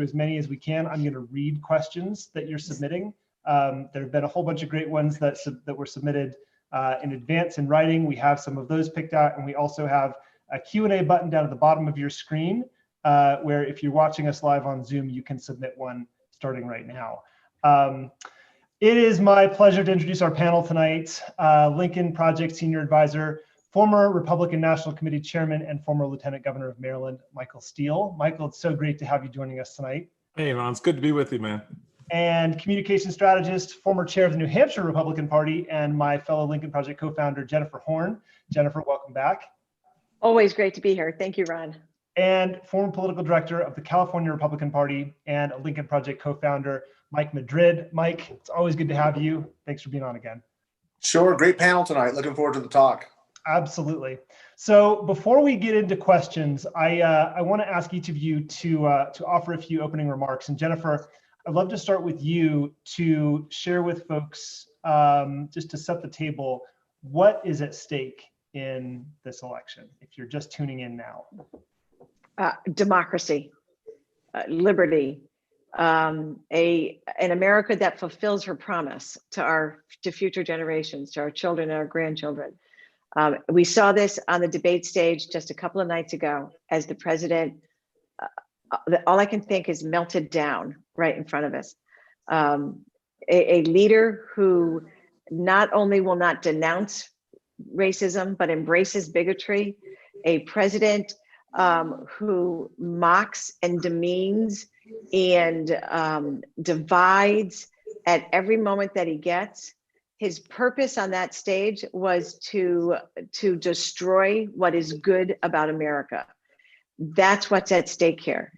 as many as we can. I'm going to read questions that you're submitting. There have been a whole bunch of great ones that were submitted in advance in writing. We have some of those picked out, and we also have a Q&A button down at the bottom of your screen where if you're watching us live on Zoom, you can submit one starting right now. It is my pleasure to introduce our panel tonight. Lincoln Project Senior Advisor, former Republican National Committee Chairman, and former Lieutenant Governor of Maryland, Michael Steele. Michael, it's so great to have you joining us tonight. Hey, Ron, it's good to be with you, man. And communication strategist, former chair of the New Hampshire Republican Party, and my fellow Lincoln Project co-founder, Jennifer Horn. Jennifer, welcome back. Always great to be here. Thank you, Ron. And former political director of the California Republican Party and a Lincoln Project co-founder, Mike Madrid. Mike, it's always good to have you. Thanks for being on again. Sure, great panel tonight. Looking forward to the talk. Absolutely. So before we get into questions, I want to ask each of you to offer a few opening remarks. And Jennifer, I'd love to start with you to share with folks, just to set the table, what is at stake in this election, if you're just tuning in now? Democracy, liberty, an America that fulfills her promise to future generations, to our children and our grandchildren. We saw this on the debate stage just a couple of nights ago as the president, all I can think is melted down right in front of us. A leader who not only will not denounce racism, but embraces bigotry, a president who mocks and demeans and divides at every moment that he gets. His purpose on that stage was to destroy what is good about America. That's what's at stake here.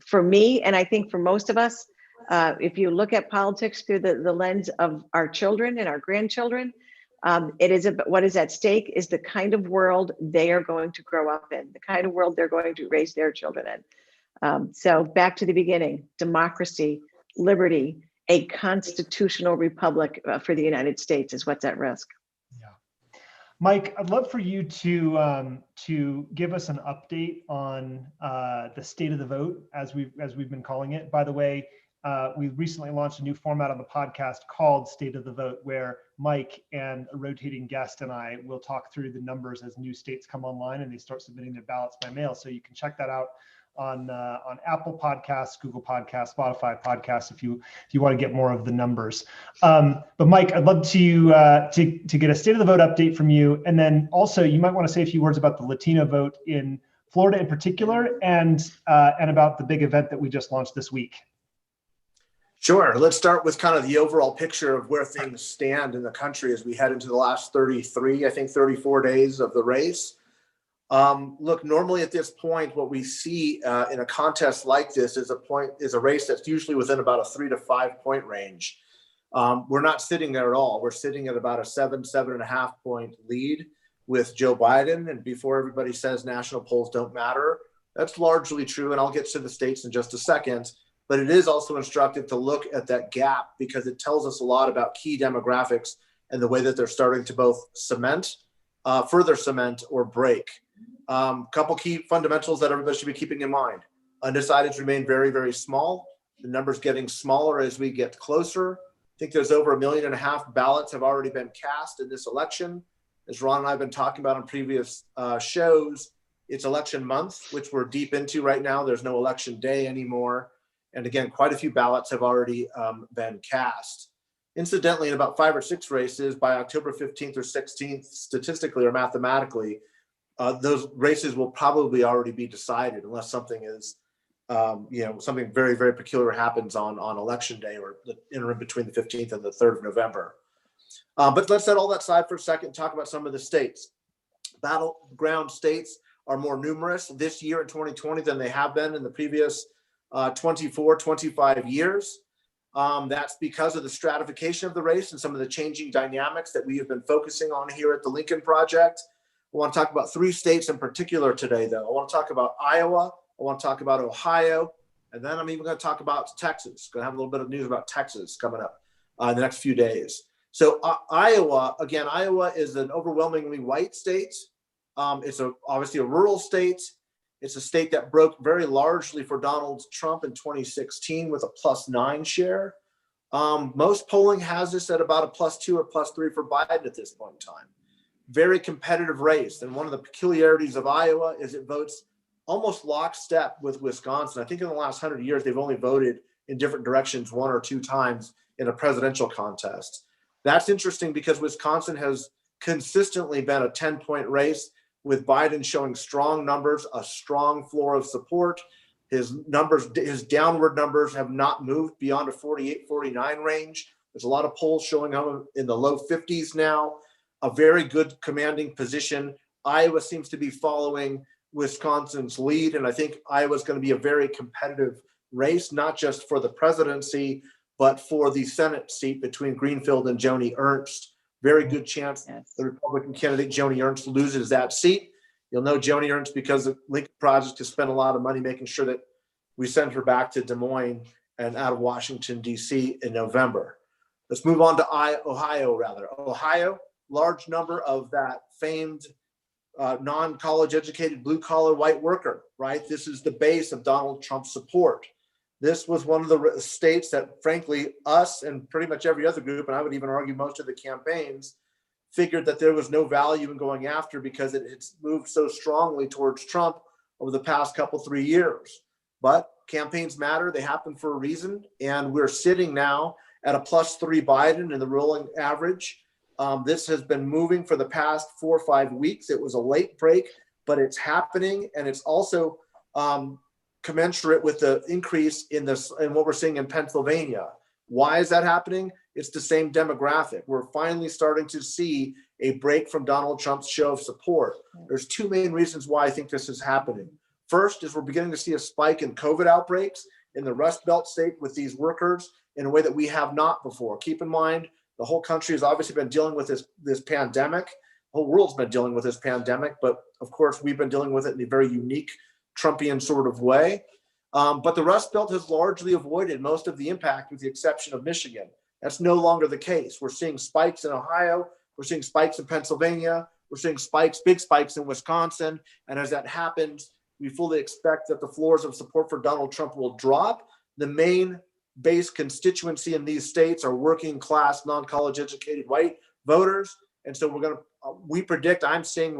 For me, and I think for most of us, if you look at politics through the lens of our children and our grandchildren, what is at stake is the kind of world they are going to grow up in, the kind of world they're going to raise their children in. So back to the beginning, democracy, liberty, a constitutional republic for the United States is what's at risk. Yeah. Mike, I'd love for you to give us an update on the state of the vote, as we've been calling it. By the way, we recently launched a new format on the podcast called State of the Vote, where Mike and a rotating guest and I will talk through the numbers as new states come online and they start submitting their ballots by mail. So you can check that out on Apple Podcasts, Google Podcasts, Spotify Podcasts if you want to get more of the numbers. But Mike, I'd love to get a state of the vote update from you, and then also you might want to say a few words about the Latino vote in Florida in particular, and about the big event that we just launched this week. Sure. Let's start with kind of the overall picture of where things stand in the country as we head into the last 34 days of the race. Look, normally at this point, what we see in a contest like this is a race that's usually within about a 3 to 5 point range. We're not sitting there at all. We're sitting at about a 7.5 point lead with Joe Biden. And before everybody says national polls don't matter, that's largely true. And I'll get to the states in just a second. But it is also instructive to look at that gap because it tells us a lot about key demographics and the way that they're starting to both further cement or break. Couple key fundamentals that everybody should be keeping in mind. Undecideds remain very, very small. The number's getting smaller as we get closer. I think there's over 1.5 million ballots have already been cast in this election. As Ron and I have been talking about on previous shows, it's election month, which we're deep into right now. There's no election day anymore. And again, quite a few ballots have already been cast. Incidentally, in about 5 or 6 races, by October 15th or 16th, statistically or mathematically, those races will probably already be decided unless something is, something very, very peculiar happens on election day or the interim between the 15th and the 3rd of November. But let's set all that aside for a second and talk about some of the states. Battleground states are more numerous this year in 2020 than they have been in the previous 24, 25 years. That's because of the stratification of the race and some of the changing dynamics that we have been focusing on here at the Lincoln Project. I want to talk about 3 states in particular today, though. I want to talk about Iowa, I want to talk about Ohio, and then I'm even going to talk about Texas. Going to have a little bit of news about Texas coming up in the next few days. So Iowa is an overwhelmingly white state. It's obviously a rural state. It's a state that broke very largely for Donald Trump in 2016 with a +9 share. Most polling has this at about a +2 or +3 for Biden at this point in time. Very competitive race. And one of the peculiarities of Iowa is it votes almost lockstep with Wisconsin. I think in the last 100 years, they've only voted in different directions 1 or 2 times in a presidential contest. That's interesting because Wisconsin has consistently been a 10-point race, with Biden showing strong numbers, a strong floor of support. His downward numbers have not moved beyond a 48, 49 range. There's a lot of polls showing him in the low 50s now, a very good commanding position. Iowa seems to be following Wisconsin's lead, and I think Iowa's going to be a very competitive race, not just for the presidency, but for the Senate seat between Greenfield and Joni Ernst. Very good chance the Republican candidate, Joni Ernst, loses that seat. You'll know Joni Ernst because the Lincoln Project has spent a lot of money making sure that we send her back to Des Moines and out of Washington, D.C. in November. Let's move on to Ohio. Ohio, large number of that famed non-college educated blue-collar white worker, right? This is the base of Donald Trump's support. This was one of the states that, frankly, us and pretty much every other group, and I would even argue most of the campaigns, figured that there was no value in going after because it's moved so strongly towards Trump over the past 3 years. But campaigns matter. They happen for a reason. And we're sitting now at a +3 Biden in the rolling average. This has been moving for the past 4 or 5 weeks. It was a late break, but it's happening. And it's also commensurate with the increase in what we're seeing in Pennsylvania. Why is that happening? It's the same demographic. We're finally starting to see a break from Donald Trump's show of support. There's 2 main reasons why I think this is happening. First is we're beginning to see a spike in COVID outbreaks in the Rust Belt state with these workers in a way that we have not before. Keep in mind, the whole country has obviously been dealing with this pandemic. The whole world's been dealing with this pandemic, but of course we've been dealing with it in a very unique Trumpian sort of way. But the Rust Belt has largely avoided most of the impact with the exception of Michigan. That's no longer the case. We're seeing spikes in Ohio. We're seeing spikes in Pennsylvania. We're seeing big spikes in Wisconsin. And as that happens, we fully expect that the floors of support for Donald Trump will drop. The main base constituency in these states are working class, non-college educated white voters. And so we're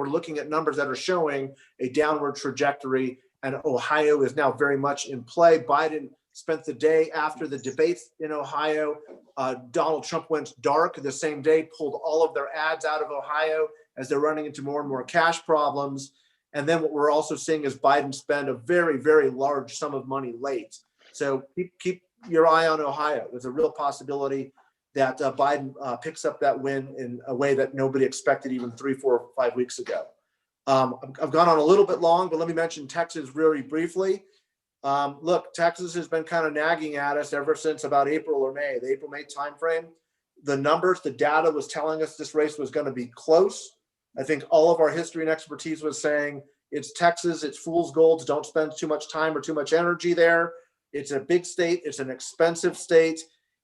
looking at numbers that are showing a downward trajectory, and Ohio is now very much in play. Biden spent the day after the debates in Ohio. Donald Trump went dark the same day, pulled all of their ads out of Ohio as they're running into more and more cash problems. And then what we're also seeing is Biden spend a very, very large sum of money late. So keep your eye on Ohio. There's a real possibility that Biden picks up that win in a way that nobody expected even 3, 4, 5 weeks ago. I've gone on a little bit long, but let me mention Texas really briefly. Look, Texas has been kind of nagging at us ever since about April or May, the April-May timeframe. The numbers, the data was telling us this race was going to be close. I think all of our history and expertise was saying it's Texas, it's fool's gold. Don't spend too much time or too much energy there. It's a big state. It's an expensive state.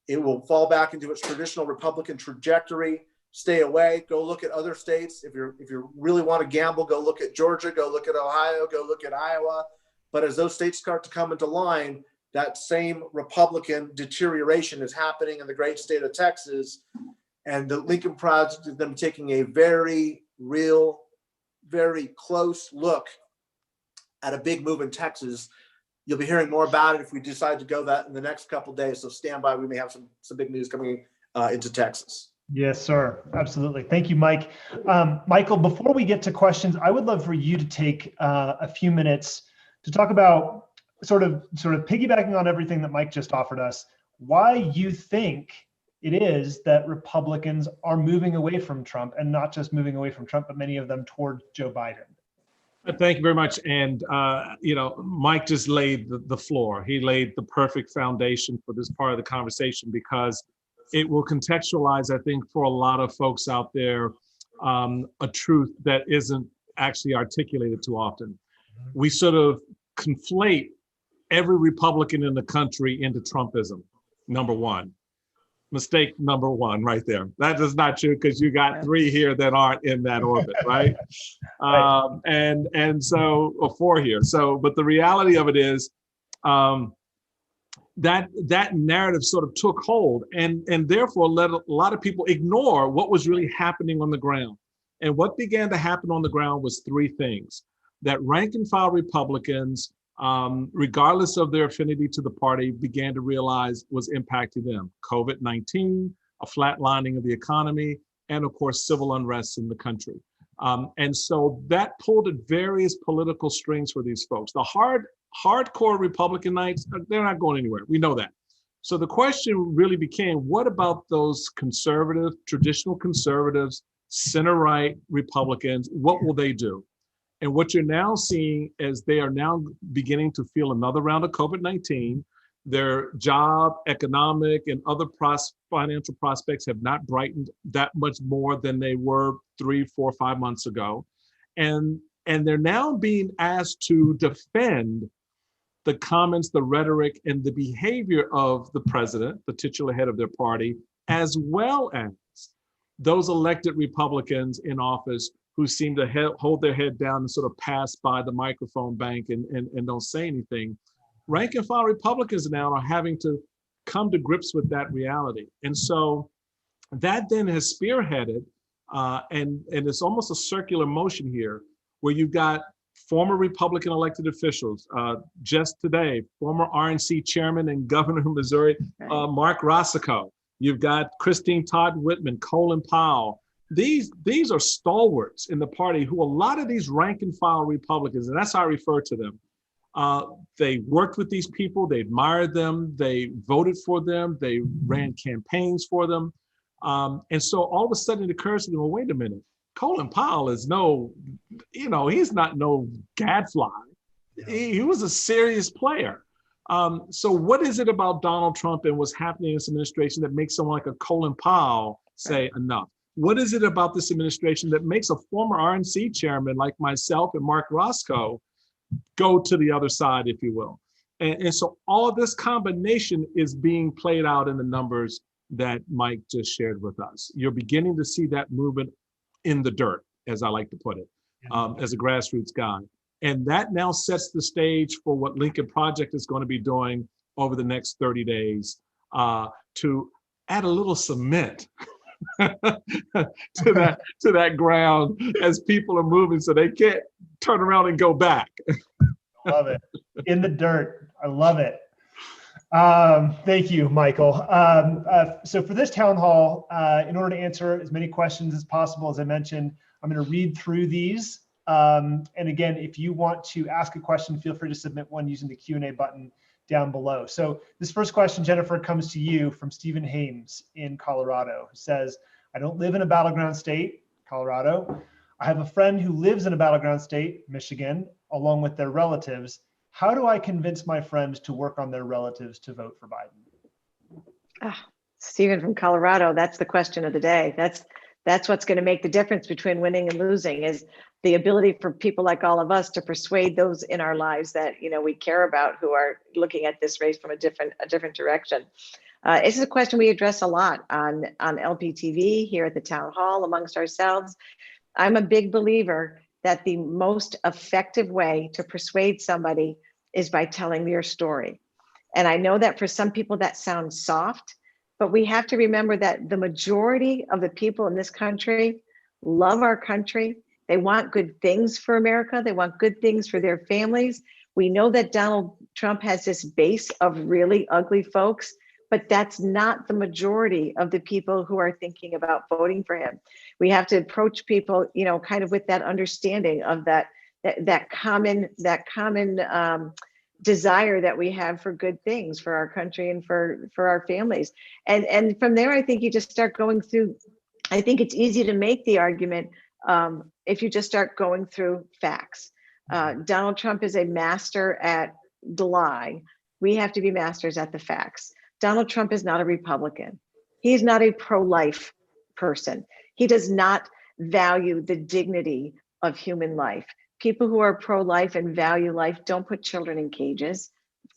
It will fall back into its traditional Republican trajectory. Stay away. Go look at other states. If you really want to gamble, go look at Georgia, go look at Ohio, go look at Iowa. But as those states start to come into line, that same Republican deterioration is happening in the great state of Texas. And the Lincoln Project is them taking a very real, very close look at a big move in Texas. You'll be hearing more about it if we decide to go that in the next couple of days. So stand by. We may have some big news coming into Texas. Yes, sir. Absolutely. Thank you, Mike. Michael, before we get to questions, I would love for you to take a few minutes to talk about sort of piggybacking on everything that Mike just offered us, why you think it is that Republicans are moving away from Trump, and not just moving away from Trump, but many of them toward Joe Biden. Thank you very much. And, Mike just laid the floor. He laid the perfect foundation for this part of the conversation, because it will contextualize, I think, for a lot of folks out there, a truth that isn't actually articulated too often. We sort of conflate every Republican in the country into Trumpism, number one. Mistake number one right there. That is not true because you got three here that aren't in that orbit, right? And so, or four here. So, but the reality of it is that narrative sort of took hold and therefore let a lot of people ignore what was really happening on the ground. And what began to happen on the ground was three things: that rank and file Republicans, regardless of their affinity to the party, began to realize was impacting them. COVID-19, a flatlining of the economy, and of course, civil unrest in the country. And so that pulled at various political strings for these folks. The hardcore Republicanites, they're not going anywhere. We know that. So the question really became, what about those conservative, traditional conservatives, center-right Republicans? What will they do? And what you're now seeing is they are now beginning to feel another round of COVID-19. Their job, economic, and other financial prospects have not brightened that much more than they were 3, 4, 5 months ago. And they're now being asked to defend the comments, the rhetoric, and the behavior of the president, the titular head of their party, as well as those elected Republicans in office who seem to hold their head down and sort of pass by the microphone bank and don't say anything. Rank and file Republicans now are having to come to grips with that reality. And so that then has spearheaded, and it's almost a circular motion here, where you've got former Republican elected officials, just today, former RNC chairman and governor of Missouri, Mark Roscoe. You've got Christine Todd Whitman, Colin Powell. These are stalwarts in the party who a lot of these rank and file Republicans, and that's how I refer to them, they worked with these people, they admired them, they voted for them, they ran campaigns for them. And so all of a sudden it occurs to them, well, wait a minute, Colin Powell is he's not no gadfly. He was a serious player. So what is it about Donald Trump and what's happening in this administration that makes someone like a Colin Powell say enough? What is it about this administration that makes a former RNC chairman like myself and Mark Roscoe go to the other side, if you will? And so all this combination is being played out in the numbers that Mike just shared with us. You're beginning to see that movement in the dirt, as I like to put it, as a grassroots guy. And that now sets the stage for what Lincoln Project is going to be doing over the next 30 days to add a little cement to that ground as people are moving so they can't turn around and go back. Love it. In the dirt. I love it. Thank you, Michael. So for this town hall, in order to answer as many questions as possible, as I mentioned, I'm going to read through these. And again, if you want to ask a question, feel free to submit one using the Q&A button down below. So this first question, Jennifer, comes to you from Stephen Hames in Colorado, who says, I don't live in a battleground state, Colorado. I have a friend who lives in a battleground state, Michigan, along with their relatives. How do I convince my friends to work on their relatives to vote for Biden? Stephen from Colorado, that's the question of the day. That's what's going to make the difference between winning and losing, is the ability for people like all of us to persuade those in our lives that we care about, who are looking at this race from a different direction. This is a question we address a lot on LPTV, here at the town hall, amongst ourselves. I'm a big believer that the most effective way to persuade somebody is by telling your story. And I know that for some people that sounds soft, but we have to remember that the majority of the people in this country love our country. They want good things for America. They want good things for their families. We know that Donald Trump has this base of really ugly folks, but that's not the majority of the people who are thinking about voting for him. We have to approach people, kind of with that understanding of that common desire that we have for good things for our country and for our families. And from there, I think you just start going through. I think it's easy to make the argument if you just start going through facts. Donald Trump is a master at the lie. We have to be masters at the facts. Donald Trump is not a Republican. He's not a pro-life person. He does not value the dignity of human life. People who are pro-life and value life don't put children in cages.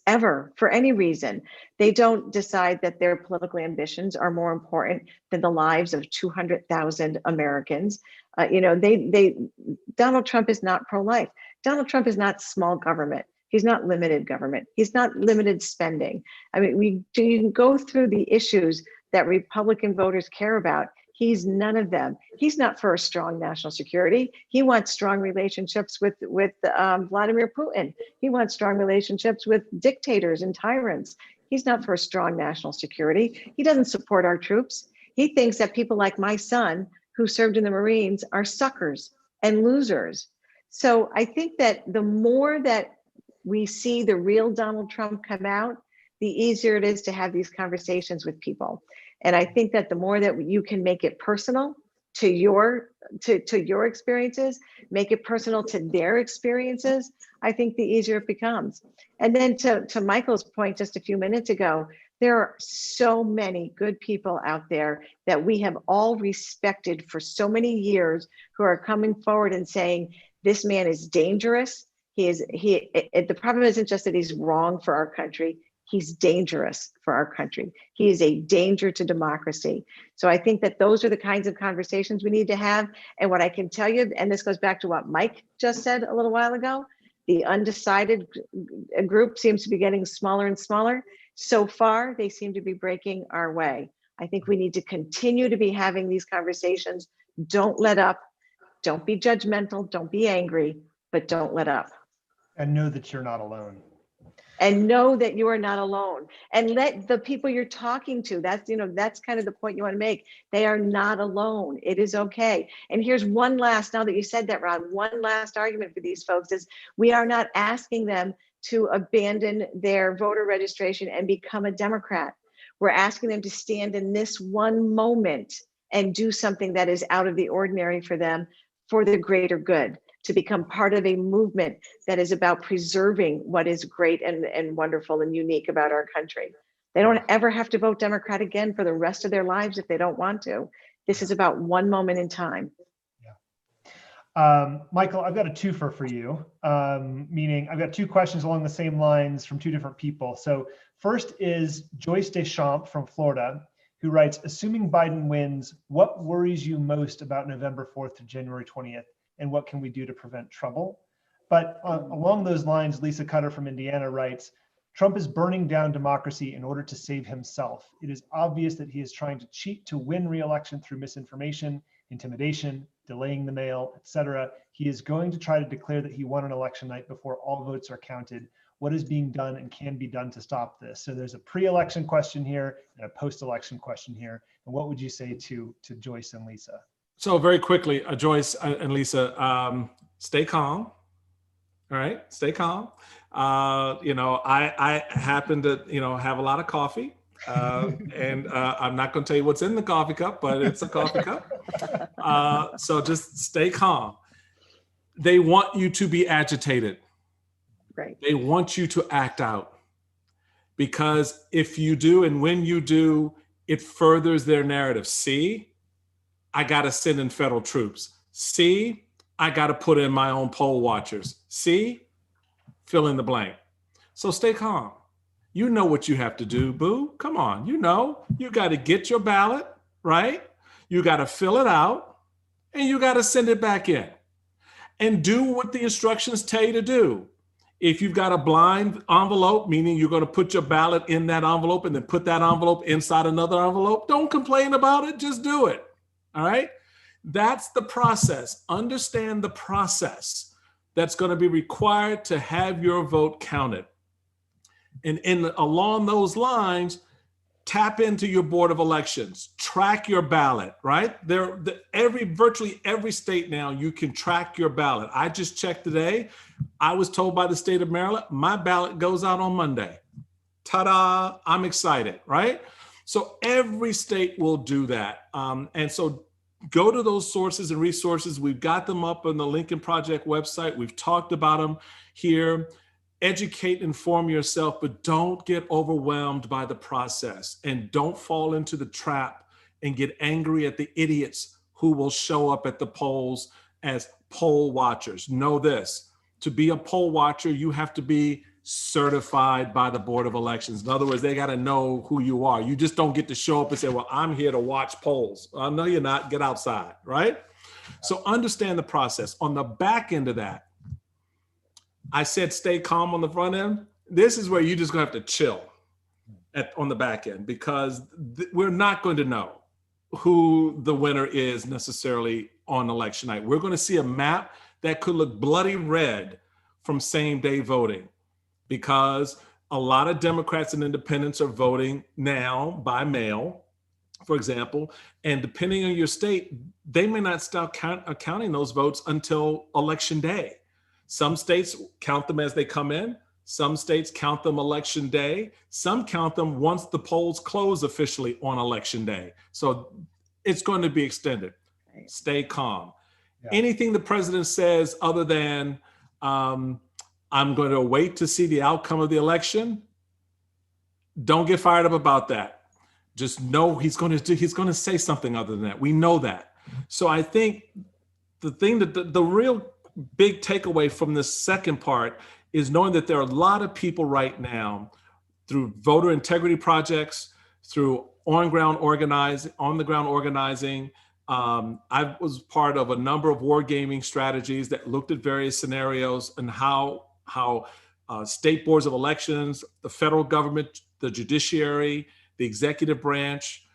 ever, for any reason. They don't decide that their political ambitions are more important than the lives of 200,000 Americans. Donald Trump is not pro-life. Donald Trump is not small government. He's not limited government. He's not limited spending. I mean, you can go through the issues that Republican voters care about. He's none of them. He's not for a strong national security. He wants strong relationships with Vladimir Putin. He wants strong relationships with dictators and tyrants. He's not for a strong national security. He doesn't support our troops. He thinks that people like my son, who served in the Marines, are suckers and losers. So I think that the more that we see the real Donald Trump come out, the easier it is to have these conversations with people. And I think that the more that you can make it personal to your experiences, make it personal to their experiences, I think the easier it becomes. And then to Michael's point just a few minutes ago, there are so many good people out there that we have all respected for so many years who are coming forward and saying, this man is dangerous. The problem isn't just that he's wrong for our country. He's dangerous for our country. He is a danger to democracy. So I think that those are the kinds of conversations we need to have. And what I can tell you, and this goes back to what Mike just said a little while ago, the undecided group seems to be getting smaller and smaller. So far, they seem to be breaking our way. I think we need to continue to be having these conversations. Don't let up. Don't be judgmental. Don't be angry, but don't let up. And know that you're not alone. And know that you are not alone, and let the people you're talking to, that's kind of the point you want to make. They are not alone. It is okay. And here's one last, now that you said that, Ron, one last argument for these folks is we are not asking them to abandon their voter registration and become a Democrat. We're asking them to stand in this one moment and do something that is out of the ordinary for them, for the greater good, to become part of a movement that is about preserving what is great and wonderful and unique about our country. They don't ever have to vote Democrat again for the rest of their lives if they don't want to. This is about one moment in time. Yeah. Michael, I've got a twofer for you, meaning I've got two questions along the same lines from two different people. So first is Joyce Deschamps from Florida, who writes, assuming Biden wins, what worries you most about November 4th to January 20th? And what can we do to prevent trouble? But along those lines, Lisa Cutter from Indiana writes, Trump is burning down democracy in order to save himself. It is obvious that he is trying to cheat to win re-election through misinformation, intimidation, delaying the mail, etc. He is going to try to declare that he won an election night before all votes are counted. What is being done and can be done to stop this? So there's a pre-election question here and a post-election question here. And what would you say to Joyce and Lisa? So very quickly, Joyce and Lisa, stay calm. All right, stay calm. I happen to, have a lot of coffee, and I'm not going to tell you what's in the coffee cup, but it's a coffee cup. So just stay calm. They want you to be agitated. Right. They want you to act out, because if you do, and when you do, it furthers their narrative. See, I got to send in federal troops. See, I got to put in my own poll watchers. See, fill in the blank. So stay calm. You know what you have to do, boo. Come on. You got to get your ballot, right? You got to fill it out, and you got to send it back in. And do what the instructions tell you to do. If you've got a blind envelope, meaning you're going to put your ballot in that envelope and then put that envelope inside another envelope, don't complain about it. Just do it. All right. That's the process. Understand the process that's going to be required to have your vote counted. And along those lines, tap into your Board of Elections, track your ballot, right? Virtually every state now, you can track your ballot. I just checked today. I was told by the state of Maryland, my ballot goes out on Monday. Ta-da, I'm excited, right? So every state will do that. And so go to those sources and resources. We've got them up on the Lincoln Project website. We've talked about them here. Educate, inform yourself, but don't get overwhelmed by the process, and don't fall into the trap and get angry at the idiots who will show up at the polls as poll watchers. Know this, to be a poll watcher, you have to be certified by the Board of Elections. In other words, they got to know who you are. You just don't get to show up and say, well, I'm here to watch polls. No, you're not. Get outside, right? So understand the process. On the back end of that, I said stay calm on the front end. This is where you're just going to have to chill on the back end, because we're not going to know who the winner is necessarily on election night. We're going to see a map that could look bloody red from same-day voting, because a lot of Democrats and independents are voting now by mail, for example, and depending on your state, they may not start counting those votes until election day. Some states count them as they come in. Some states count them election day. Some count them once the polls close officially on election day. So it's going to be extended. Stay calm. Yeah. Anything the president says other than, I'm going to wait to see the outcome of the election, don't get fired up about that. Just know he's going to say something other than that. We know that. So I think the thing that the real big takeaway from this second part is knowing that there are a lot of people right now, through voter integrity projects, through on the ground organizing. I was part of a number of wargaming strategies that looked at various scenarios and how state boards of elections, the federal government, the judiciary, the executive branch,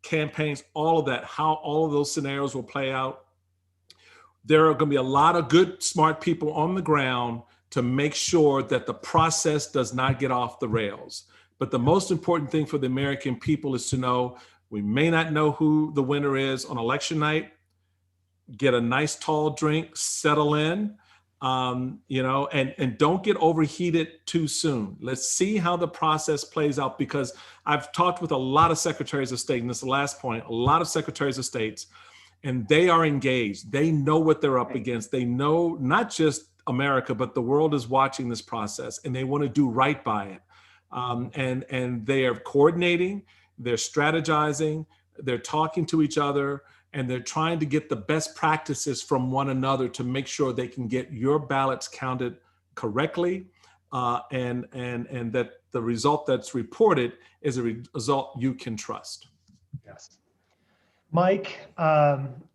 campaigns, all of that, how all of those scenarios will play out. There are going to be a lot of good, smart people on the ground to make sure that the process does not get off the rails. But the most important thing for the American people is to know we may not know who the winner is on election night. Get a nice tall drink, settle in, and don't get overheated too soon. Let's see how the process plays out, because I've talked with a lot of secretaries of state, and this is the last point, a lot of secretaries of states, and they are engaged. They know what they're up against. They know not just America, but the world is watching this process, and they want to do right by it. And they are coordinating, they're strategizing, they're talking to each other, and they're trying to get the best practices from one another to make sure they can get your ballots counted correctly, and that the result that's reported is a result you can trust. Yes. Mike,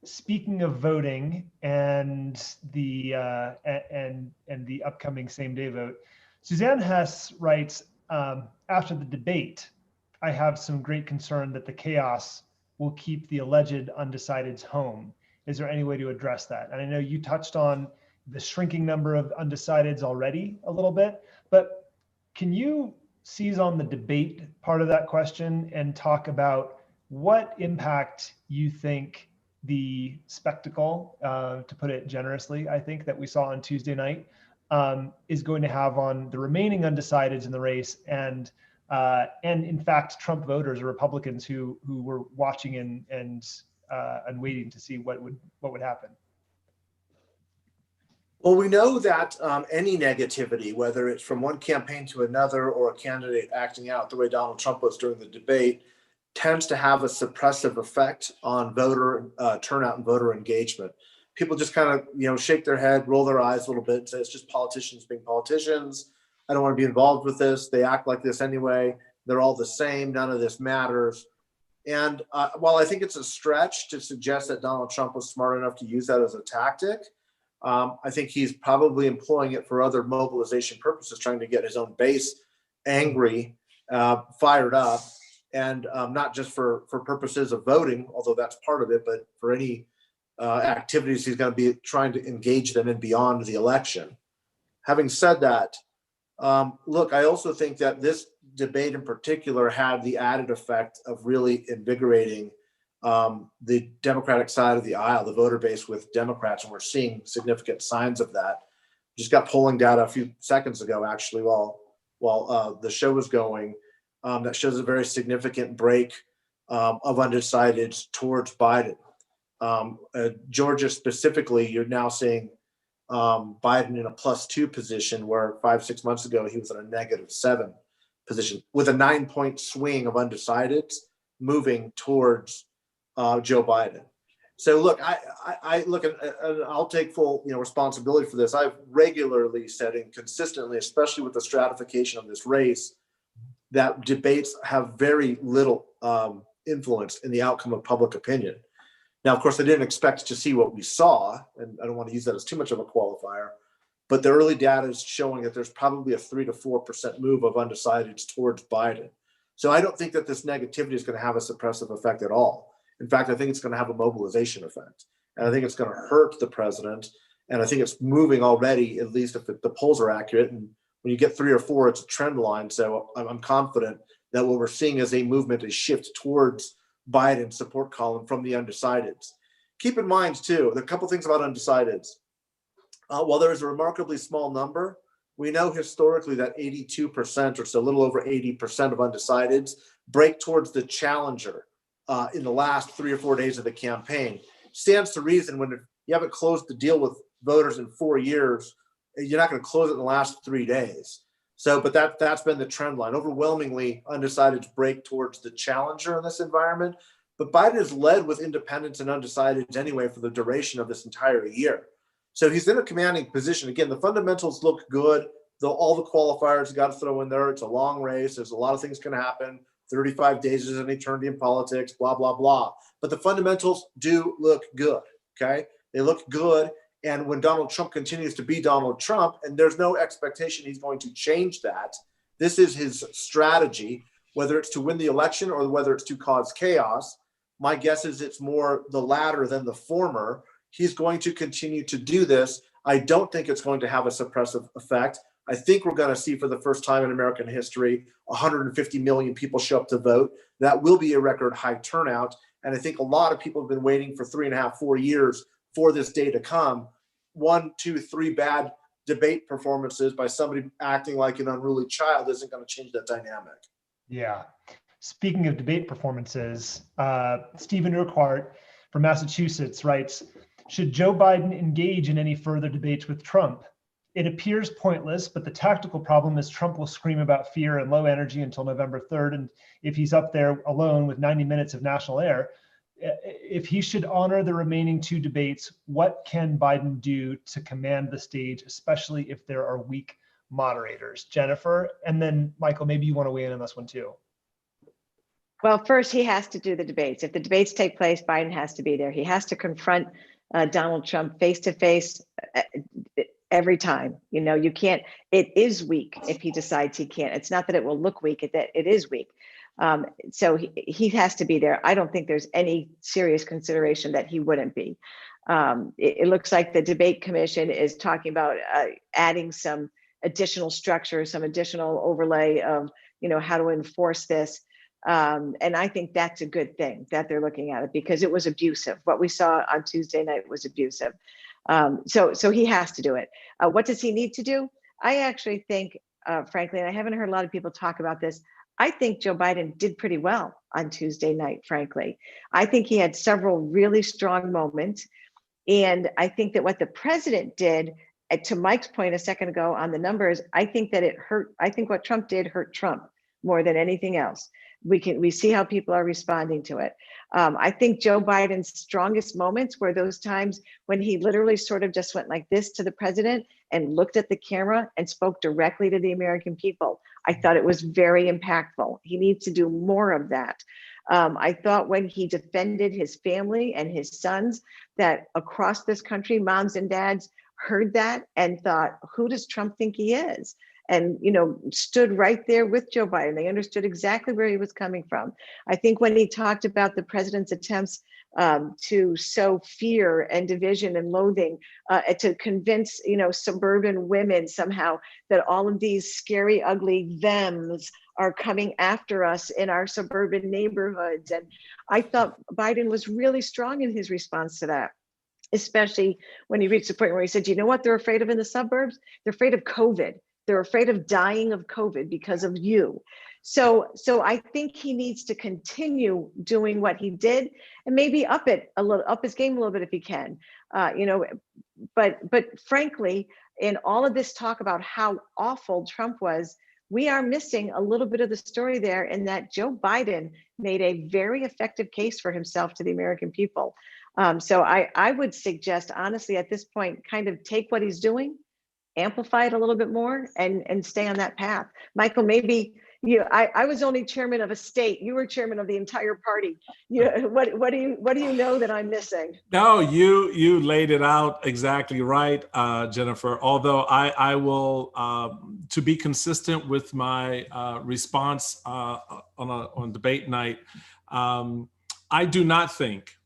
speaking of voting and the upcoming same-day vote, Suzanne Hess writes, after the debate, I have some great concern that the chaos will keep the alleged undecideds home. Is there any way to address that? And I know you touched on the shrinking number of undecideds already a little bit, but can you seize on the debate part of that question and talk about what impact you think the spectacle, to put it generously, I think, that we saw on Tuesday night is going to have on the remaining undecideds in the race, and in fact, Trump voters or Republicans who were watching and waiting to see what would happen? Well, we know that any negativity, whether it's from one campaign to another or a candidate acting out the way Donald Trump was during the debate, tends to have a suppressive effect on voter turnout and voter engagement. People just kind of, shake their head, roll their eyes a little bit, and say it's just politicians being politicians. I don't want to be involved with this. They act like this anyway. They're all the same. None of this matters. And while I think it's a stretch to suggest that Donald Trump was smart enough to use that as a tactic, I think he's probably employing it for other mobilization purposes, trying to get his own base angry, fired up, and not just for purposes of voting, although that's part of it, but for any activities he's going to be trying to engage them in beyond the election. Having said that, look, I also think that this debate in particular had the added effect of really invigorating the Democratic side of the aisle, the voter base with Democrats, and we're seeing significant signs of that. Just got polling data a few seconds ago, actually, while the show was going, that shows a very significant break of undecideds towards Biden. Georgia specifically, you're now seeing Biden in a +2 position, where 5-6 months ago he was in a -7 position, with a 9-point swing of undecideds moving towards Joe Biden. So look, I look, and I'll take full responsibility for this. I've regularly said and consistently, especially with the stratification of this race, that debates have very little influence in the outcome of public opinion. Now, of course, I didn't expect to see what we saw, and I don't want to use that as too much of a qualifier, but the early data is showing that there's probably a 3 to 4% move of undecideds towards Biden. So I don't think that this negativity is going to have a suppressive effect at all. In fact, I think it's going to have a mobilization effect. And I think it's going to hurt the president. And I think it's moving already, at least if the polls are accurate. And when you get 3 or 4, it's a trend line. So I'm confident that what we're seeing is a movement, a shift towards Biden's support column from the undecideds. Keep in mind, too, there are a couple things about undecideds. While there is a remarkably small number, we know historically that 82% or so, a little over 80% of undecideds break towards the challenger in the last 3 or 4 days of the campaign. Stands to reason when you haven't closed the deal with voters in 4 years, you're not going to close it in the last 3 days. So, but that's been the trend line. Overwhelmingly, undecideds break towards the challenger in this environment. But Biden is led with independents and undecideds anyway for the duration of this entire year. So he's in a commanding position. Again, the fundamentals look good. All the qualifiers you got to throw in there. It's a long race. There's a lot of things going to happen. 35 days is an eternity in politics, blah, blah, blah. But the fundamentals do look good, okay? They look good. And when Donald Trump continues to be Donald Trump, and there's no expectation he's going to change that, this is his strategy, whether it's to win the election or whether it's to cause chaos. My guess is it's more the latter than the former. He's going to continue to do this. I don't think it's going to have a suppressive effect. I think we're going to see for the first time in American history, 150 million people show up to vote. That will be a record high turnout. And I think a lot of people have been waiting for 3.5, 4 years for this day to come. 1, 2, 3 bad debate performances by somebody acting like an unruly child isn't going to change that dynamic. Yeah. Speaking of debate performances, Stephen Urquhart from Massachusetts writes, should Joe Biden engage in any further debates with Trump? It appears pointless, but the tactical problem is Trump will scream about fear and low energy until November 3rd. And if he's up there alone with 90 minutes of national air, if he should honor the remaining 2 debates, what can Biden do to command the stage, especially if there are weak moderators? Jennifer, and then Michael, maybe you want to weigh in on this one too. Well, first he has to do the debates. If the debates take place, Biden has to be there. He has to confront Donald Trump face to face every time. You can't, it is weak if he decides he can't. It's not that it will look weak, it is weak. So he has to be there. I don't think there's any serious consideration that he wouldn't be. It looks like the debate commission is talking about adding some additional structure, some additional overlay of, how to enforce this. And I think that's a good thing that they're looking at it, because it was abusive. What we saw on Tuesday night was abusive. So he has to do it. What does he need to do? I actually think, frankly, and I haven't heard a lot of people talk about this, I think Joe Biden did pretty well on Tuesday night, frankly. I think he had several really strong moments. And I think that what the president did, to Mike's point a second ago on the numbers, I think that it hurt. I think what Trump did hurt Trump more than anything else. We see how people are responding to it. I think Joe Biden's strongest moments were those times when he literally sort of just went like this to the president and looked at the camera and spoke directly to the American people. I thought it was very impactful. He needs to do more of that. I thought when he defended his family and his sons, that across this country, moms and dads heard that and thought, who does Trump think he is? And, stood right there with Joe Biden. They understood exactly where he was coming from. I think when he talked about the president's attempts to sow fear and division and loathing, to convince, suburban women somehow that all of these scary, ugly thems are coming after us in our suburban neighborhoods. And I thought Biden was really strong in his response to that, especially when he reached the point where he said, you know what they're afraid of in the suburbs? They're afraid of COVID. They're afraid of dying of COVID because of you. So I think he needs to continue doing what he did and maybe up his game a little bit if he can. But frankly, in all of this talk about how awful Trump was, we are missing a little bit of the story there, in that Joe Biden made a very effective case for himself to the American people. So I would suggest, honestly, at this point, kind of take what he's doing, amplify it a little bit more, and stay on that path. Michael, maybe I was only chairman of a state. You were chairman of the entire party. What do you know that I'm missing? No, you laid it out exactly right, Jennifer. Although I will, to be consistent with my response on debate night, I do not think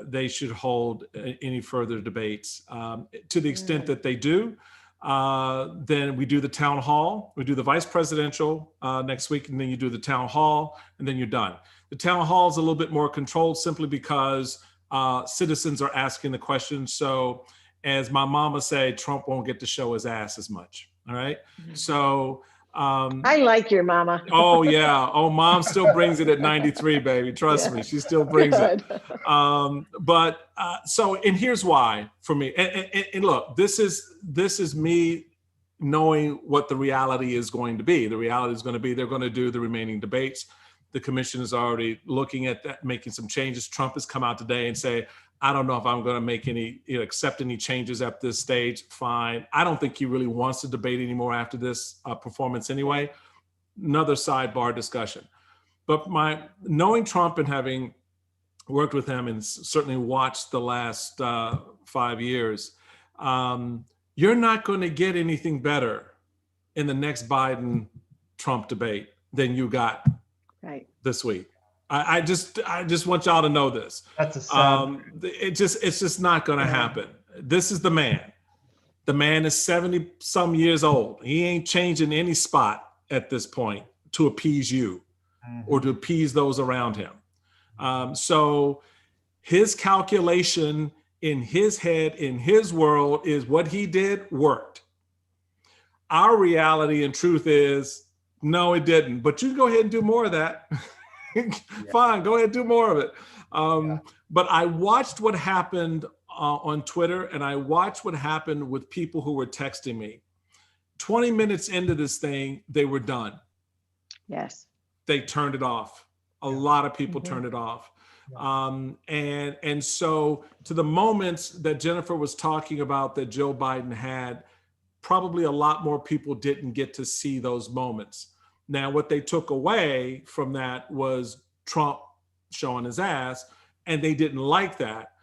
they should hold any further debates. To the extent that they do, then we do the town hall, we do the vice presidential next week, and then you do the town hall, and then you're done. The town hall is a little bit more controlled simply because citizens are asking the questions. So as my mama say, Trump won't get to show his ass as much. All right. So I like your mama. Oh yeah. Oh, mom still brings it at 93, baby. Trust me, she still brings it. And here's why for me. And look, this is me knowing what the reality is going to be. The reality is going to be they're going to do the remaining debates. The commission is already looking at that, making some changes. Trump has come out today and say, I don't know if I'm going to make any, accept any changes at this stage. Fine. I don't think he really wants to debate anymore after this performance anyway. Another sidebar discussion. But knowing Trump and having worked with him and certainly watched the last 5 years, you're not going to get anything better in the next Biden-Trump debate than you got this week. I just want y'all to know this. That's a sad. It's just not going to happen. This is the man. The man is 70 some years old. He ain't changing any spot at this point to appease you or to appease those around him. So his calculation in his head, in his world, is what he did worked. Our reality and truth is, no, it didn't. But you go ahead and do more of that. Fine, go ahead and do more of it. But I watched what happened on Twitter, and I watched what happened with people who were texting me. 20 minutes into this thing, they were done. Yes. They turned it off. A lot of people turned it off. And so to the moments that Jennifer was talking about that Joe Biden had, probably a lot more people didn't get to see those moments. Now, what they took away from that was Trump showing his ass, and they didn't like that.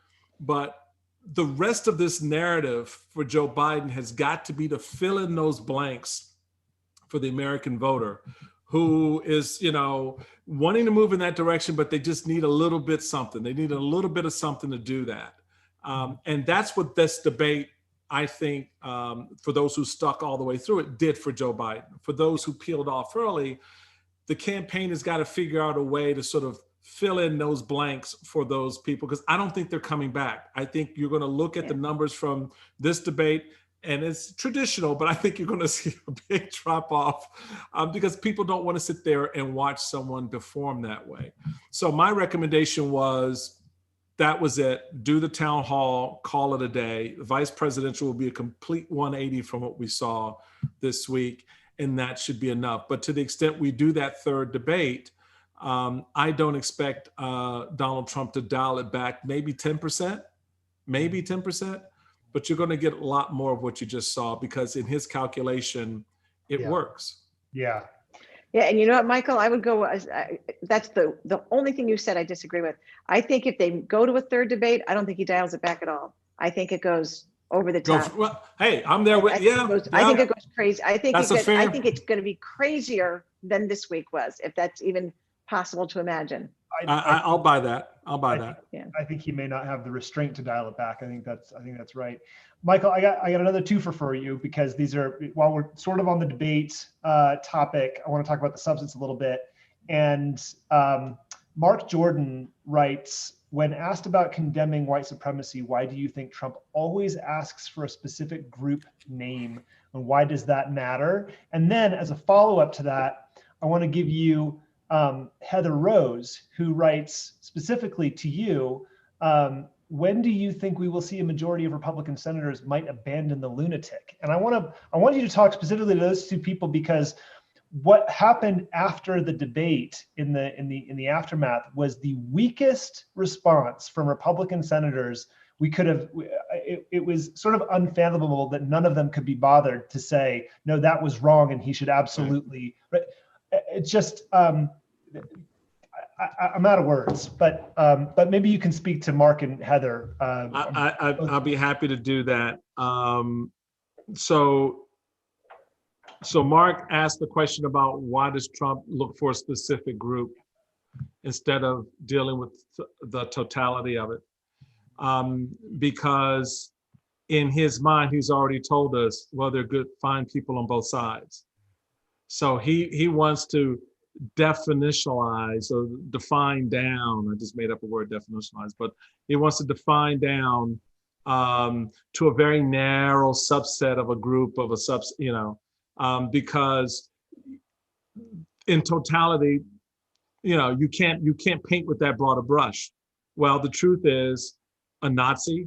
But the rest of this narrative for Joe Biden has got to be to fill in those blanks for the American voter who is, wanting to move in that direction, but they just need a little bit something. They need a little bit of something to do that. And that's what this debate, I think, for those who stuck all the way through it, did for Joe Biden. For those who peeled off early, the campaign has got to figure out a way to sort of fill in those blanks for those people, because I don't think they're coming back. I think you're going to look at the numbers from this debate, and it's traditional, but I think you're going to see a big drop off because people don't want to sit there and watch someone perform that way. So my recommendation was, that was it. Do the town hall, call it a day. The vice presidential will be a complete 180 from what we saw this week, and that should be enough. But to the extent we do that third debate, I don't expect Donald Trump to dial it back, maybe 10%, but you're going to get a lot more of what you just saw, because in his calculation, it works. Yeah. Yeah, and you know what, Michael, I would go, that's the only thing you said I disagree with. I think if they go to a third debate, I don't think he dials it back at all. I think it goes over the top. Well, hey, I'm there with, I think it goes crazy. I think it's going to be crazier than this week was, if that's even possible to imagine. I'll buy that. I think he may not have the restraint to dial it back. I think that's right. Michael, I got another twofer for you, because these are, while we're sort of on the debate topic, I want to talk about the substance a little bit. And Mark Jordan writes, when asked about condemning white supremacy, why do you think Trump always asks for a specific group name, and why does that matter? And then as a follow-up to that, I want to give you Heather Rose, who writes specifically to you, when do you think we will see a majority of Republican senators might abandon the lunatic? And I want you to talk specifically to those two people, because what happened after the debate in the aftermath was the weakest response from Republican senators we could have. It was sort of unfathomable that none of them could be bothered to say, no, that was wrong and he should absolutely. It's just, I'm out of words, but maybe you can speak to Mark and Heather. I'll be happy to do that. So Mark asked the question about why does Trump look for a specific group instead of dealing with the totality of it? Because in his mind, he's already told us, well, they're good, fine people on both sides. So he wants to definitionalize or define down. I just made up a word, definitionalize, but he wants to define down to a very narrow subset of a group of because in totality, you can't paint with that broader brush. Well, the truth is, a Nazi,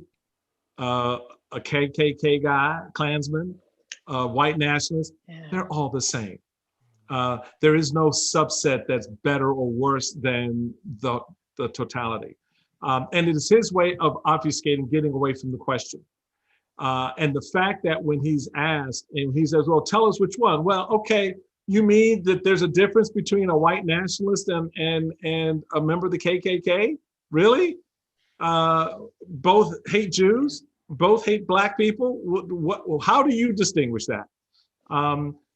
a KKK guy, Klansman, white nationalist, they're all the same. There is no subset that's better or worse than the totality. And it is his way of obfuscating, getting away from the question. And the fact that when he's asked and he says, well, tell us which one. Well, okay, you mean that there's a difference between a white nationalist and a member of the KKK? Really? Both hate Jews, both hate Black people. How do you distinguish that?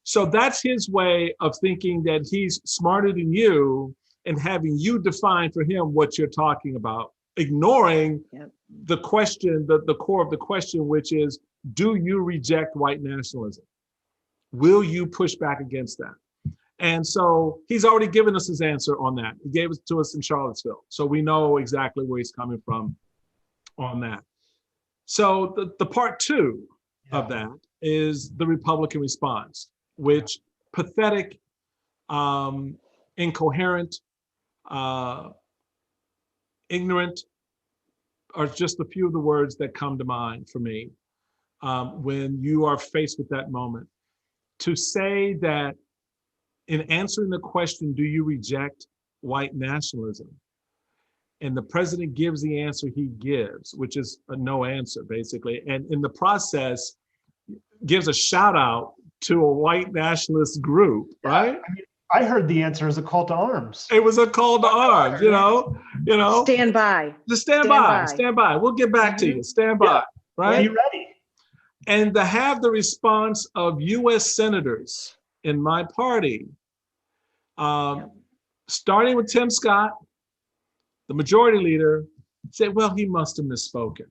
So that's his way of thinking that he's smarter than you and having you define for him what you're talking about, ignoring the question, the core of the question, which is, do you reject white nationalism? Will you push back against that? And so he's already given us his answer on that. He gave it to us in Charlottesville. So we know exactly where he's coming from on that. So the part two of that is the Republican response, which pathetic, incoherent, ignorant are just a few of the words that come to mind for me when you are faced with that moment. To say that in answering the question, do you reject white nationalism? And the president gives the answer he gives, which is a no answer, basically. And in the process, gives a shout out to a white nationalist group, right? I mean, I heard the answer as a call to arms. It was a call to arms, you know. Stand by. Just stand by. We'll get back to you. Stand by, right? Be ready. And to have the response of U.S. senators in my party, starting with Tim Scott, the majority leader, said, well, he must have misspoken.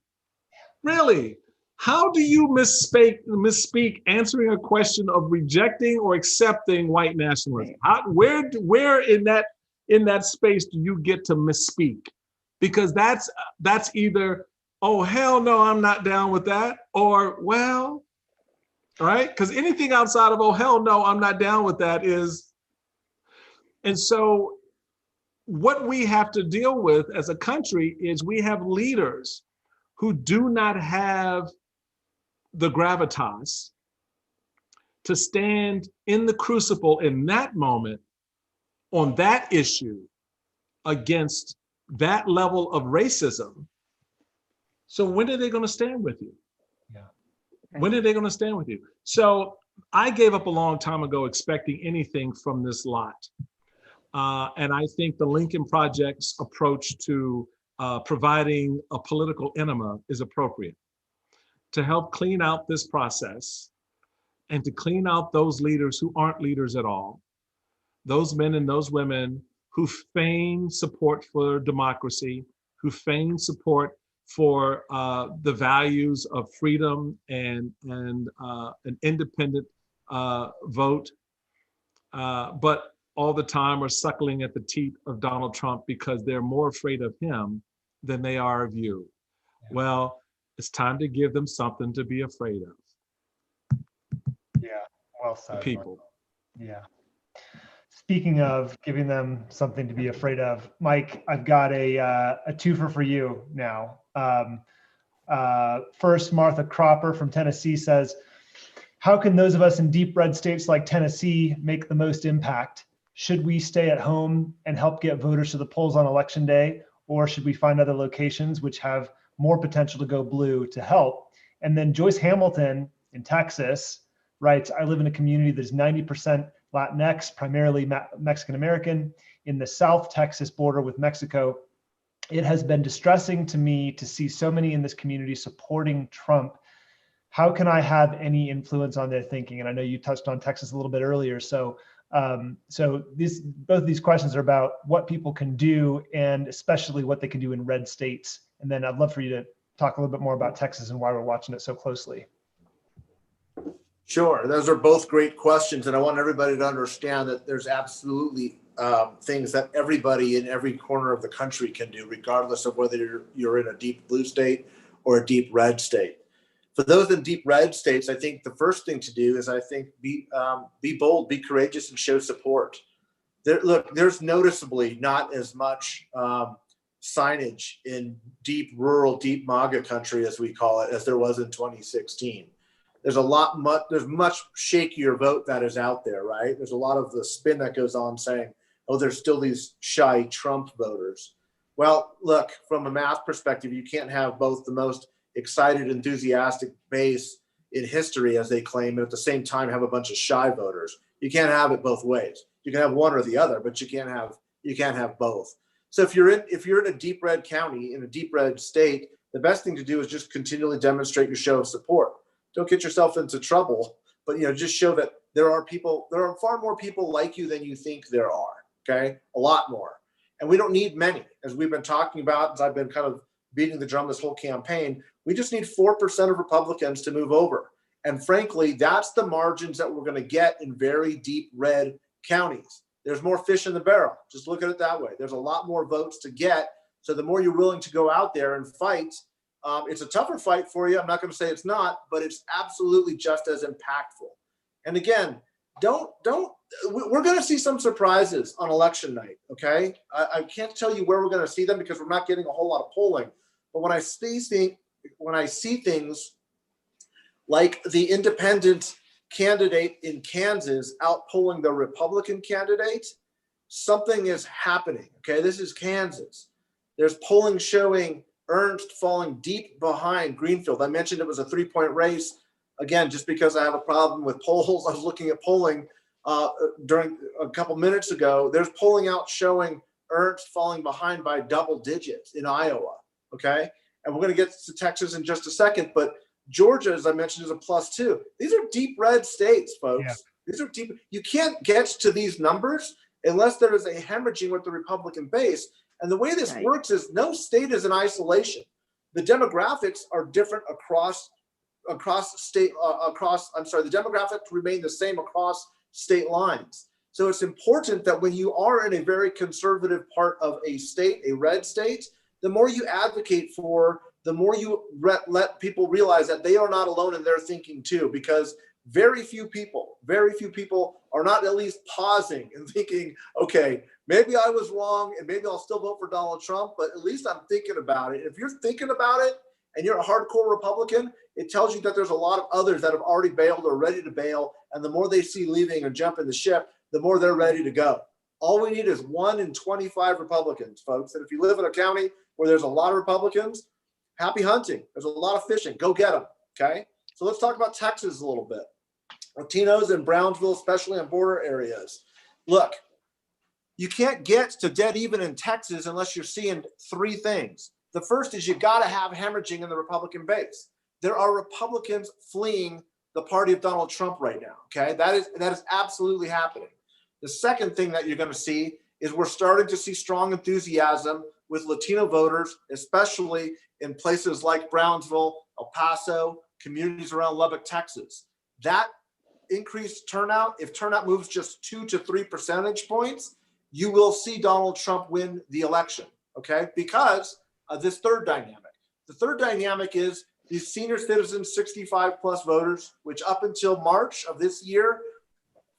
Really? How do you misspeak answering a question of rejecting or accepting white nationalism? Where in that space do you get to misspeak? Because that's either, oh, hell no, I'm not down with that, or, well, right? Because anything outside of, oh, hell no, I'm not down with that is, and so what we have to deal with as a country is we have leaders who do not have the gravitas to stand in the crucible in that moment on that issue against that level of racism. So when are they going to stand with you? Yeah. When are they going to stand with you? So I gave up a long time ago expecting anything from this lot. And I think the Lincoln Project's approach to providing a political enema is appropriate to help clean out this process and to clean out those leaders who aren't leaders at all, those men and those women who feign support for democracy, who feign support for the values of freedom and an independent vote, but all the time are suckling at the teat of Donald Trump because they're more afraid of him than they are of you. Yeah. Well, it's time to give them something to be afraid of. Yeah, well said. The people. Yeah. Speaking of giving them something to be afraid of, Mike, I've got a twofer for you now. First, Martha Cropper from Tennessee says, How can those of us in deep red states like Tennessee make the most impact? Should we stay at home and help get voters to the polls on election day, or should we find other locations which have more potential to go blue to help? And then Joyce Hamilton in Texas writes, I live in a community that's 90% Latinx, primarily Mexican American, in the South Texas border with Mexico. It has been distressing to me to see so many in this community supporting Trump. How can I have any influence on their thinking? And I know you touched on Texas a little bit earlier. So both of these questions are about what people can do, and especially what they can do in red states. And then I'd love for you to talk a little bit more about Texas and why we're watching it so closely. Sure, those are both great questions, and I want everybody to understand that there's absolutely things that everybody in every corner of the country can do, regardless of whether you're in a deep blue state or a deep red state. For those in deep red states, I think the first thing to do is, I think, be bold, be courageous, and show support. There's noticeably not as much signage in deep rural, deep MAGA country, as we call it, as there was in 2016. There's much shakier vote that is out there, right? There's a lot of the spin that goes on saying, oh, there's still these shy Trump voters. Well, look, from a math perspective, you can't have both the most excited, enthusiastic base in history, as they claim, and at the same time have a bunch of shy voters. You can't have it both ways. You can have one or the other, but you can't have both. So if you're in a deep red county, in a deep red state, the best thing to do is just continually demonstrate your show of support. Don't get yourself into trouble, but just show that there are far more people like you than you think there are. Okay, a lot more, and we don't need many, as we've been talking about, as I've been kind of beating the drum this whole campaign. We just need 4% of Republicans to move over, and frankly, that's the margins that we're going to get in very deep red counties. There's more fish in the barrel. Just look at it that way. There's a lot more votes to get, so the more you're willing to go out there and fight. It's a tougher fight for you. I'm not going to say it's not, but it's absolutely just as impactful. And again, we're going to see some surprises on election night. Okay. I can't tell you where we're going to see them because we're not getting a whole lot of polling. But when I see things like the independent candidate in Kansas outpolling the Republican candidate, something is happening. Okay. This is Kansas. There's polling showing Ernst falling deep behind Greenfield. I mentioned it was a 3-point race. Again, just because I have a problem with polls, I was looking at polling during a couple minutes ago. There's polling out showing Ernst falling behind by double digits in Iowa. Okay. And we're going to get to Texas in just a second, but Georgia, as I mentioned, is a +2. These are deep red states, folks. Yeah. These are deep. You can't get to these numbers unless there is a hemorrhaging with the Republican base. And the way this works is no state is in isolation. The demographics are different across state. The demographics remain the same across state lines. So it's important that when you are in a very conservative part of a state, a red state, the more you advocate for, the more you let people realize that they are not alone in their thinking too, because very few people are not at least pausing and thinking, okay, maybe I was wrong and maybe I'll still vote for Donald Trump, but at least I'm thinking about it. If you're thinking about it and you're a hardcore Republican, it tells you that there's a lot of others that have already bailed or ready to bail. And the more they see leaving and jumping the ship, the more they're ready to go. All we need is 1 in 25 Republicans, folks. And if you live in a county where there's a lot of Republicans, happy hunting. There's a lot of fishing. Go get them. Okay. So let's talk about Texas a little bit. Latinos in Brownsville, especially in border areas. Look, you can't get to dead even in Texas unless you're seeing 3 things. The first is you got to have hemorrhaging in the Republican base. There are Republicans fleeing the party of Donald Trump right now. Okay, that is absolutely happening. The second thing that you're going to see is we're starting to see strong enthusiasm with Latino voters, especially in places like Brownsville, El Paso, communities around Lubbock, Texas. That increased turnout, if turnout moves just 2 to 3 percentage points, you will see Donald Trump win the election, okay? Because of this third dynamic. The third dynamic is these senior citizens, 65 plus voters, which up until March of this year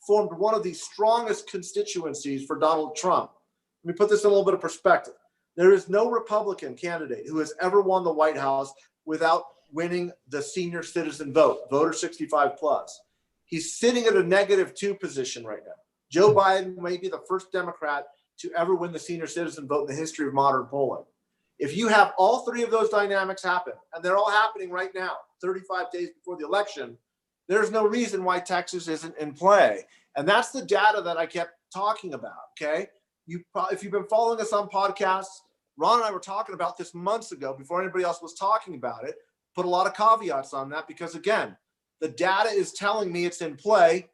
formed one of the strongest constituencies for Donald Trump. Let me put this in a little bit of perspective. There is no Republican candidate who has ever won the White House without winning the senior citizen vote, voter 65 plus. He's sitting at a -2 position right now. Joe Biden may be the first Democrat to ever win the senior citizen vote in the history of modern polling. If you have all three of those dynamics happen, and they're all happening right now, 35 days before the election, there's no reason why Texas isn't in play. And that's the data that I kept talking about, okay? If you've been following us on podcasts, Ron and I were talking about this months ago before anybody else was talking about it, put a lot of caveats on that because, again, the data is telling me it's in play.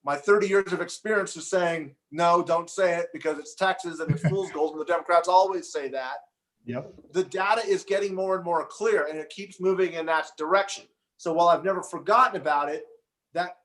My 30 years of experience is saying, no, don't say it because it's Texas and it's fool's gold, and the Democrats always say that. Yep. The data is getting more and more clear, and it keeps moving in that direction. So while I've never forgotten about it, that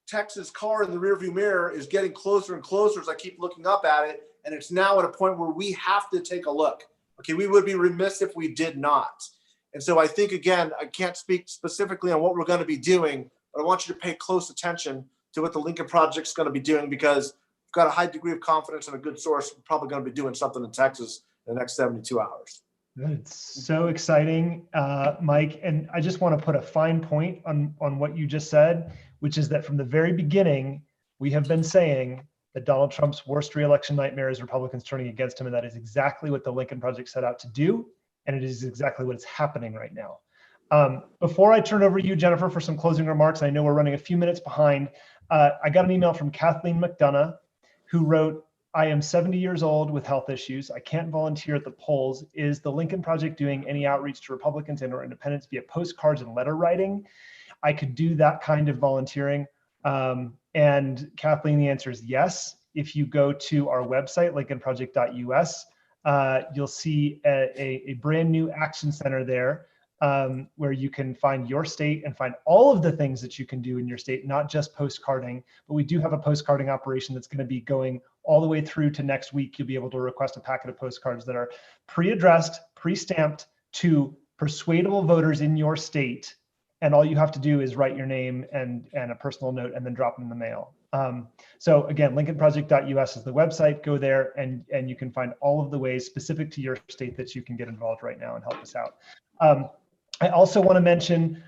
Texas car in the rearview mirror is getting closer and closer as I keep looking up at it, and it's now at a point where we have to take a look. Okay, we would be remiss if we did not. And so I think, again, I can't speak specifically on what we're going to be doing, but I want you to pay close attention to what the Lincoln Project's going to be doing, because we've got a high degree of confidence and a good source. We're probably going to be doing something in Texas in the next 72 hours. It's so exciting, Mike. And I just want to put a fine point on what you just said, which is that from the very beginning, we have been saying that Donald Trump's worst reelection nightmare is Republicans turning against him. And that is exactly what the Lincoln Project set out to do. And it is exactly what is happening right now. Before I turn over to you, Jennifer, for some closing remarks, I know we're running a few minutes behind. I got an email from Kathleen McDonough, who wrote, I am 70 years old with health issues. I can't volunteer at the polls. Is the Lincoln Project doing any outreach to Republicans and or independents via postcards and letter writing? I could do that kind of volunteering. And Kathleen, the answer is yes. If you go to our website, lincolnproject.us, you'll see a brand new action center there where you can find your state and find all of the things that you can do in your state, not just postcarding, but we do have a postcarding operation that's going to be going all the way through to next week. You'll be able to request a packet of postcards that are pre-addressed, pre-stamped to persuadable voters in your state. And all you have to do is write your name and a personal note and then drop them in the mail. So again, lincolnproject.us is the website. Go there and you can find all of the ways specific to your state that you can get involved right now and help us out. I also want to mention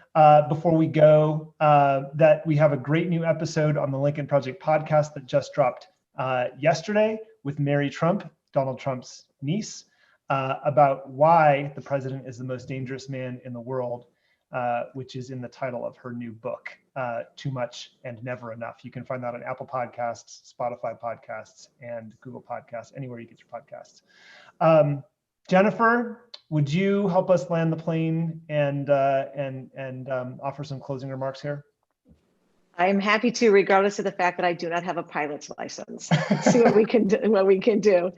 before we go that we have a great new episode on the Lincoln Project podcast that just dropped yesterday with Mary Trump, Donald Trump's niece, about why the president is the most dangerous man in the world, which is in the title of her new book, Too Much and Never Enough. You can find that on Apple Podcasts, Spotify Podcasts, and Google Podcasts, anywhere you get your podcasts. Jennifer, would you help us land the plane and offer some closing remarks here? I'm happy to, regardless of the fact that I do not have a pilot's license. See what we can do.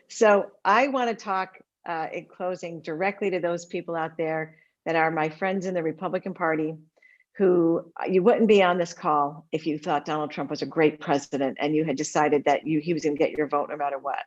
So I want to talk in closing directly to those people out there that are my friends in the Republican Party, who you wouldn't be on this call if you thought Donald Trump was a great president and you had decided that he was going to get your vote no matter what.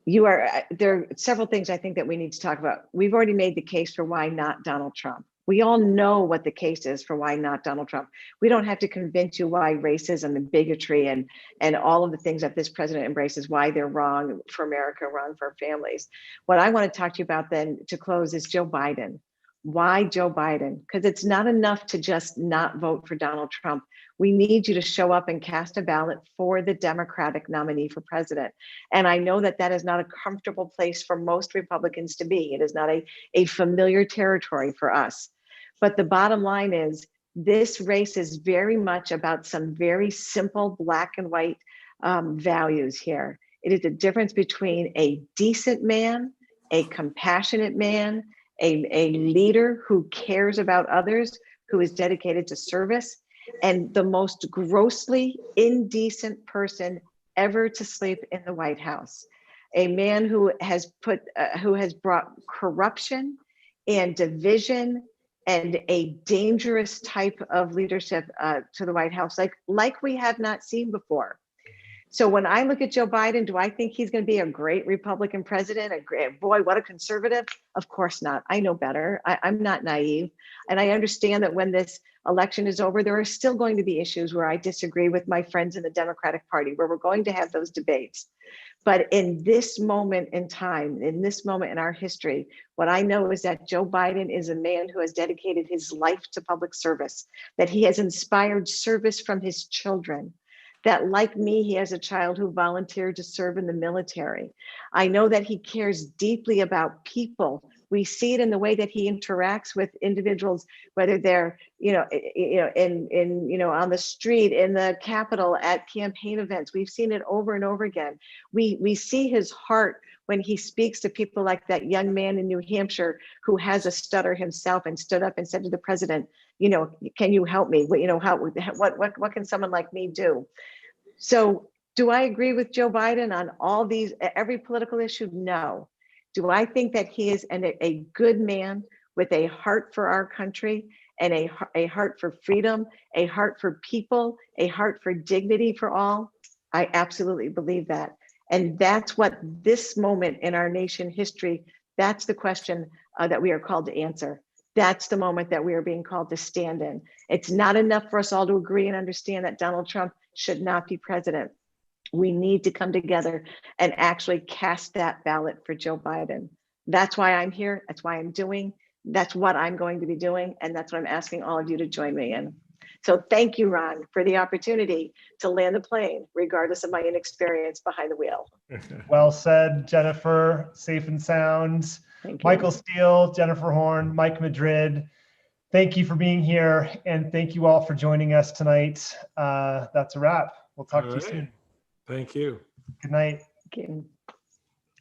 There are several things I think that we need to talk about. We've already made the case for why not Donald Trump. We all know what the case is for why not Donald Trump. We don't have to convince you why racism and bigotry and all of the things that this president embraces, why they're wrong for America, wrong for our families. What I want to talk to you about then to close is Joe Biden. Why Joe Biden? Because it's not enough to just not vote for Donald Trump. We need you to show up and cast a ballot for the Democratic nominee for president. And I know that that is not a comfortable place for most Republicans to be. It is not a familiar territory for us. But the bottom line is this race is very much about some very simple black and white values here. It is the difference between a decent man, a compassionate man, a leader who cares about others, who is dedicated to service, and the most grossly indecent person ever to sleep in the White House. A man who has brought corruption and division and a dangerous type of leadership to the White House, like we have not seen before. So when I look at Joe Biden, do I think he's going to be a great Republican president? Boy, what a conservative. Of course not. I know better. I'm not naive. And I understand that when this election is over, there are still going to be issues where I disagree with my friends in the Democratic Party, where we're going to have those debates. But in this moment in time, in this moment in our history, what I know is that Joe Biden is a man who has dedicated his life to public service, that he has inspired service from his children, that like me, he has a child who volunteered to serve in the military. I know that he cares deeply about people. We see it in the way that he interacts with individuals, whether they're, on the street, in the Capitol, at campaign events. We've seen it over and over again. We see his heart when he speaks to people like that young man in New Hampshire who has a stutter himself and stood up and said to the president, can you help me? What can someone like me do? So do I agree with Joe Biden on all these, every political issue? No. Do I think that he is a good man with a heart for our country and a heart for freedom, a heart for people, a heart for dignity for all? I absolutely believe that. And that's what this moment in our nation history, that's the question that we are called to answer. That's the moment that we are being called to stand in. It's not enough for us all to agree and understand that Donald Trump should not be president. We need to come together and actually cast that ballot for Joe Biden. That's why I'm here. That's why I'm doing. That's what I'm going to be doing. And that's what I'm asking all of you to join me in. So thank you, Ron, for the opportunity to land the plane, regardless of my inexperience behind the wheel. Well said, Jennifer. Safe and sound. Thank you. Michael Steele, Jennifer Horn, Mike Madrid. Thank you for being here. And thank you all for joining us tonight. That's a wrap. We'll talk to you soon. Thank you. Good night. Thank you.